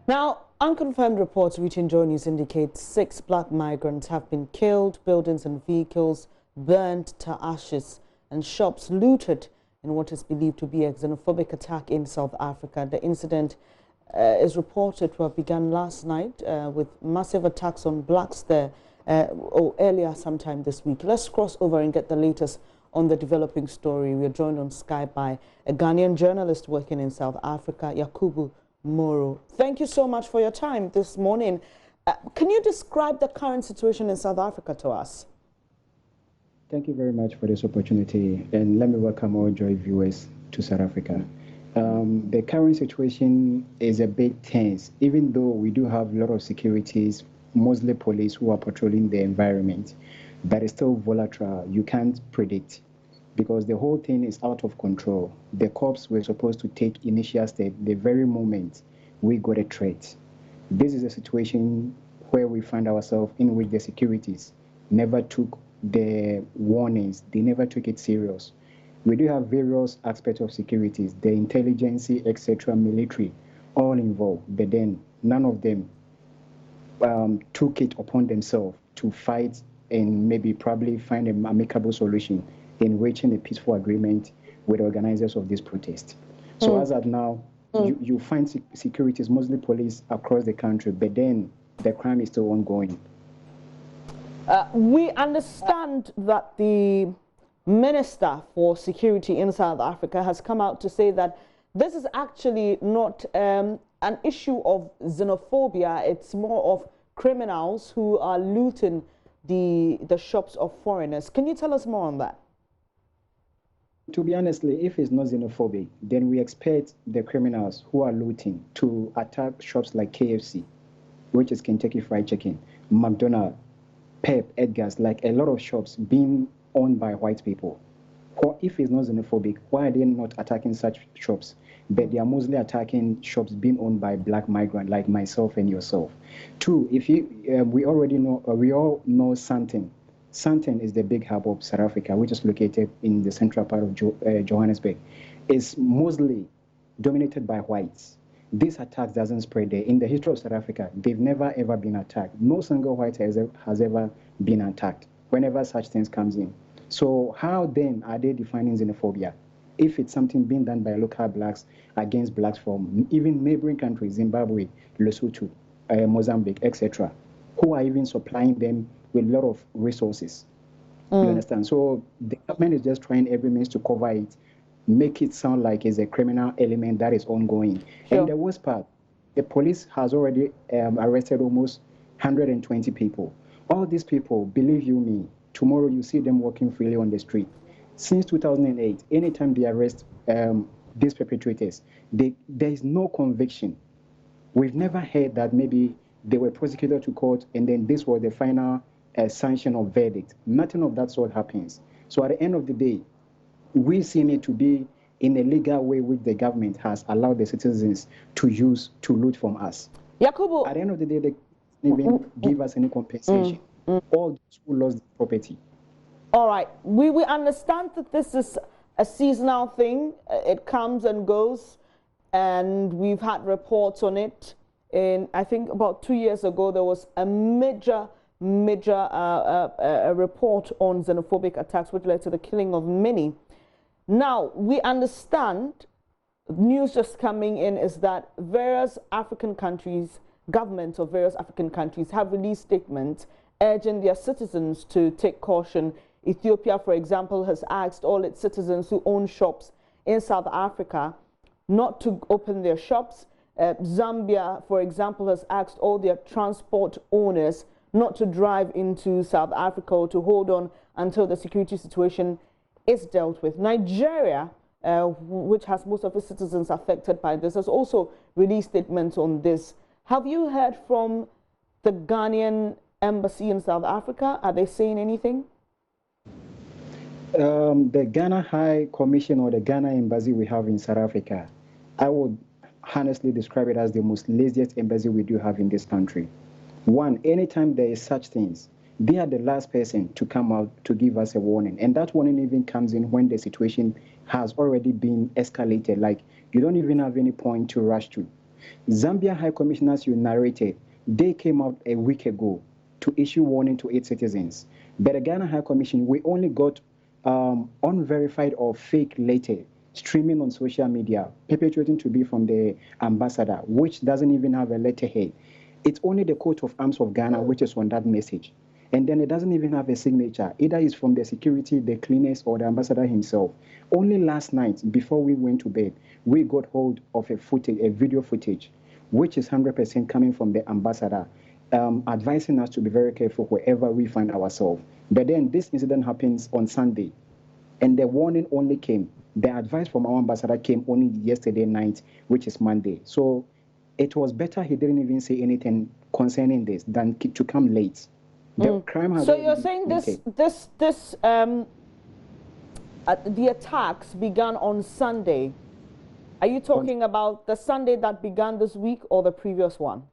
Now, unconfirmed reports reaching Joy News indicate 6 black migrants have been killed, buildings and vehicles burned to ashes, and shops looted in what is believed to be a xenophobic attack in South Africa. The incident is reported to have begun last night with massive attacks on blacks there or earlier sometime this week. Let's cross over and get the latest on the developing story. We are joined on Skype by a Ghanaian journalist working in South Africa, Yakubu Moro. Thank you so much for your time this morning. Can you describe the current situation in South Africa to us? Thank you very much for this opportunity, and let me welcome all Joy viewers to South Africa. The current situation is a bit tense, even though we do have a lot of securities, mostly police who are patrolling the environment, but it's still volatile. You can't predict because the whole thing is out of control. The cops were supposed to take initial step the very moment we got a threat. This is a situation where we find ourselves in which the securities never took the warnings. They never took it serious. We do have various aspects of securities, the intelligence, etc., military, all involved, but then none of them took it upon themselves to fight and maybe probably find an amicable solution in reaching a peaceful agreement with organizers of this protest. So as of now, you find securities, mostly police across the country, but then the crime is still ongoing. We understand that the Minister for Security in South Africa has come out to say that this is actually not an issue of xenophobia. It's more of criminals who are looting the shops of foreigners. Can you tell us more on that? To be honestly, if it's not xenophobic, then we expect the criminals who are looting to attack shops like KFC, which is Kentucky Fried Chicken, McDonald's, Pep, Edgar's, like a lot of shops being owned by white people. Or if it's not xenophobic, why are they not attacking such shops? But they are mostly attacking shops being owned by black migrants like myself and yourself. Two, if you, we all know Sandton. Sandton is the big hub of South Africa, which is located in the central part of Johannesburg. It's mostly dominated by whites. This attack doesn't spread there. In the history of South Africa, they've never ever been attacked. No single white has ever been attacked whenever such things comes in. So how then are they defining xenophobia? If it's something being done by local blacks against blacks from even neighboring countries, Zimbabwe, Lesotho, Mozambique, etc., who are even supplying them with a lot of resources. You understand? So the government is just trying every means to cover it, make it sound like it's a criminal element that is ongoing. Sure. And the worst part, the police has already arrested almost 120 people. All these people, believe you me, tomorrow you see them walking freely on the street. Since 2008, anytime they arrest these perpetrators, there is no conviction. We've never heard that maybe they were prosecuted to court and then this was the final sanction of verdict. Nothing of that sort happens. So at the end of the day, we see it to be in a legal way which the government has allowed the citizens to use to loot from us. Yakubu, at the end of the day, they don't even give us any compensation. All those who lost their property. All right, we understand that this is a seasonal thing. It comes and goes, and we've had reports on it. And I think about 2 years ago, there was a major report on xenophobic attacks, which led to the killing of many. Now, we understand, news just coming in is that various African countries, governments of various African countries have released statements urging their citizens to take caution. Ethiopia, for example, has asked all its citizens who own shops in South Africa not to open their shops. Zambia, for example, has asked all their transport owners not to drive into South Africa or to hold on until the security situation is dealt with. Nigeria, which has most of its citizens affected by this, has also released statements on this. Have you heard from the Ghanaian embassy in South Africa? Are they saying anything? The Ghana High Commission or the Ghana embassy we have in South Africa, I would honestly describe it as the most laziest embassy we do have in this country. One, anytime there is such things, they are the last person to come out to give us a warning. And that warning even comes in when the situation has already been escalated. Like, you don't even have any point to rush to. Zambia High Commissioners you narrated, they came out a week ago to issue warning to its citizens. But the Ghana High Commission, we only got unverified or fake letter streaming on social media, perpetuating to be from the ambassador, which doesn't even have a letterhead. It's only the coat of arms of Ghana which is on that message. And then it doesn't even have a signature. Either it's from the security, the cleaners, or the ambassador himself. Only last night, before we went to bed, we got hold of a video footage, which is 100% coming from the ambassador, advising us to be very careful wherever we find ourselves. But then this incident happens on Sunday, and the warning only came. The advice from our ambassador came only yesterday night, which is Monday. So it was better he didn't even say anything concerning this than to come late. The crime has so you're saying the attacks began on Sunday. Are you talking about the Sunday that began this week or the previous one?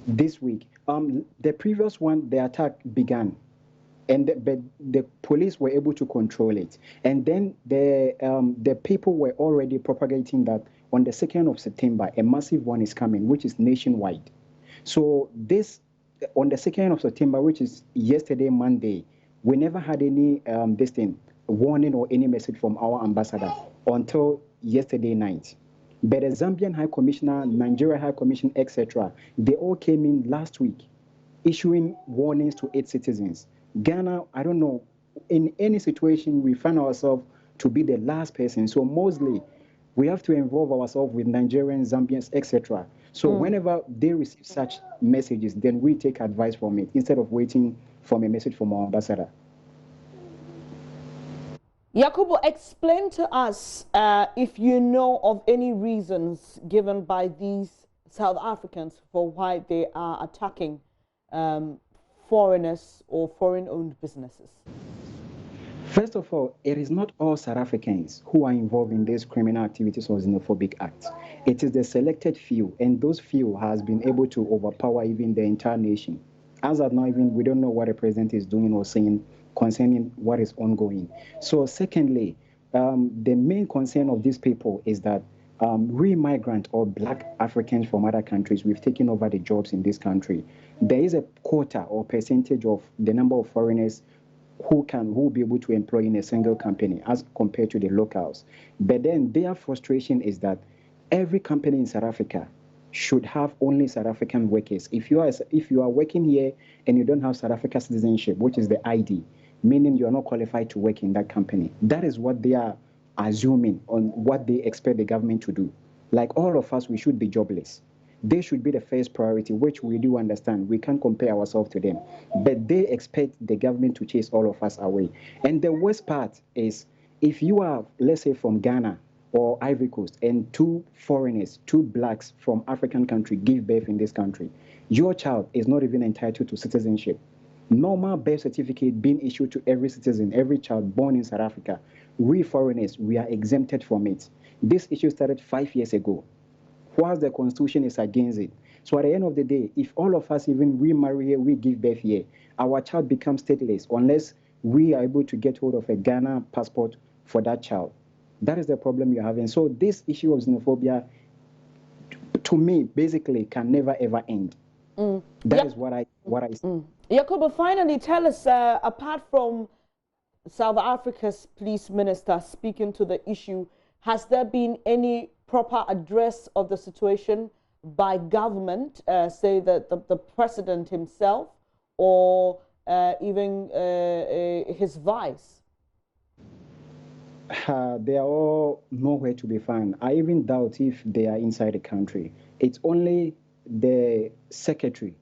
This week. The previous one, the attack began, but the police were able to control it. And then the people were already propagating that on the 2nd of September, a massive one is coming, which is nationwide. So this, on the 2nd of September, which is yesterday, Monday, we never had any warning or any message from our ambassador until yesterday night. But the Zambian High Commissioner, Nigeria High Commission, etc., they all came in last week issuing warnings to its citizens. Ghana, I don't know, in any situation, we find ourselves to be the last person. So mostly, we have to involve ourselves with Nigerians, Zambians, etc. So whenever they receive such messages, then we take advice from it instead of waiting for a message from our ambassador. Yakubu, explain to us if you know of any reasons given by these South Africans for why they are attacking foreigners or foreign-owned businesses. First of all, it is not all South Africans who are involved in these criminal activities or xenophobic acts. It is the selected few, and those few has been able to overpower even the entire nation. As of now, even we don't know what the president is doing or saying concerning what is ongoing. So secondly, the main concern of these people is that we migrant or black Africans from other countries, we've taken over the jobs in this country. There is a quota or percentage of the number of foreigners who will be able to employ in a single company as compared to the locals. But then their frustration is that every company in South Africa should have only South African workers. If you are working here and you don't have South Africa citizenship, which is the ID, meaning you are not qualified to work in that company. That is what they are assuming on what they expect the government to do. Like all of us, we should be jobless. They should be the first priority, which we do understand. We can't compare ourselves to them. But they expect the government to chase all of us away. And the worst part is, if you are, let's say, from Ghana or Ivory Coast, and two foreigners, two blacks from African country give birth in this country, your child is not even entitled to citizenship. Normal birth certificate being issued to every citizen, every child born in South Africa. We foreigners, we are exempted from it. This issue started 5 years ago, whilst the constitution is against it. So at the end of the day, if all of us, even we marry here, we give birth here, our child becomes stateless unless we are able to get hold of a Ghana passport for that child. That is the problem you're having. So this issue of xenophobia, to me, basically can never ever end. That is what I see. Yakubu, finally tell us, apart from South Africa's police minister speaking to the issue, has there been any proper address of the situation by government, say the president himself or even his vice? They are all nowhere to be found. I even doubt if they are inside the country. It's only the secretary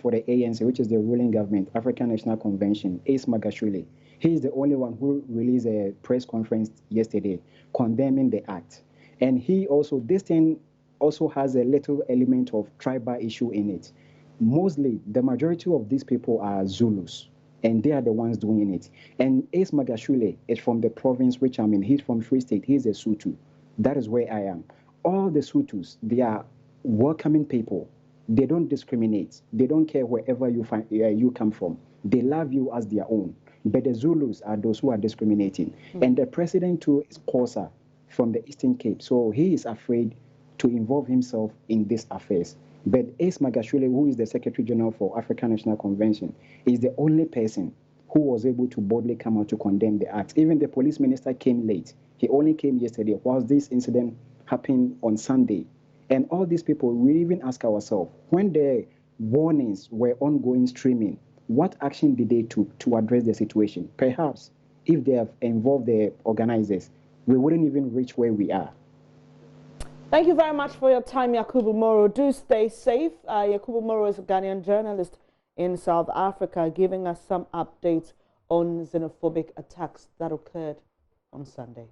for the ANC, which is the ruling government, African National Convention, Ace Magashule. He is the only one who released a press conference yesterday condemning the act. And he also, this thing also has a little element of tribal issue in it. Mostly, the majority of these people are Zulus, and they are the ones doing it. And Ace Magashule is from the province which I'm in. He's from Free State. He's a Sutu. That is where I am. All the Sutus, they are welcoming people. They don't discriminate. They don't care wherever you come from. They love you as their own. But the Zulus are those who are discriminating. And the president too is Xhosa from the Eastern Cape. So he is afraid to involve himself in these affairs. But Ace Magashule, who is the Secretary General for African National Convention, is the only person who was able to boldly come out to condemn the act. Even the police minister came late. He only came yesterday, whilst this incident happened on Sunday. And all these people, we even ask ourselves, when the warnings were ongoing streaming, what action did they take to address the situation? Perhaps if they have involved the organizers, we wouldn't even reach where we are. Thank you very much for your time, Yakubu Moro. Do stay safe. Yakubu Moro is a Ghanaian journalist in South Africa, giving us some updates on xenophobic attacks that occurred on Sunday.